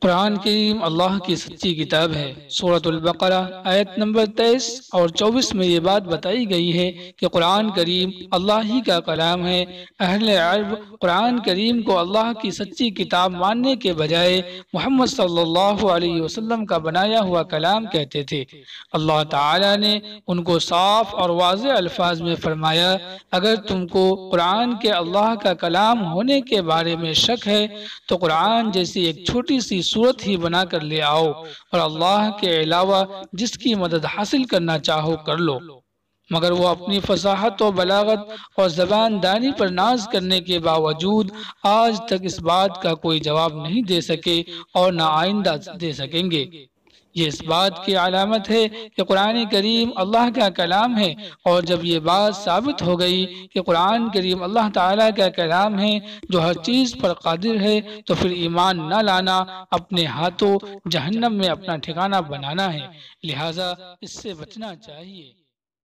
قرآن کریم اللہ کی سچی کتاب ہے۔ سورۃ البقرہ آیت نمبر 23 اور 24 میں یہ بات بتائی گئی ہے کہ قرآن کریم اللہ ہی کا کلام ہے۔ اہل عرب قرآن کریم کو اللہ کی سچی کتاب ماننے کے بجائے محمد صلی اللہ علیہ وسلم کا بنایا ہوا کلام کہتے تھے۔ اللہ تعالی نے ان کو صاف اور واضح الفاظ میں فرمایا، اگر تم کو قرآن کے اللہ کا کلام ہونے کے بارے میں شک ہے تو قرآن جیسی ایک چھوٹی سی صورت ہی بنا کر لے آؤ اور اللہ کے علاوہ جس کی مدد حاصل کرنا چاہو کر لو۔ مگر وہ اپنی فصاحت و بلاغت اور زبان دانی پر ناز کرنے کے باوجود آج تک اس بات کا کوئی جواب نہیں دے سکے اور نہ آئندہ دے سکیں گے۔ یہ اس بات کی علامت ہے کہ قرآن کریم اللہ کا کلام ہے، اور جب یہ بات ثابت ہو گئی کہ قرآن کریم اللہ تعالیٰ کا کلام ہے جو ہر چیز پر قادر ہے، تو پھر ایمان نہ لانا اپنے ہاتھوں جہنم میں اپنا ٹھکانہ بنانا ہے، لہٰذا اس سے بچنا چاہیے۔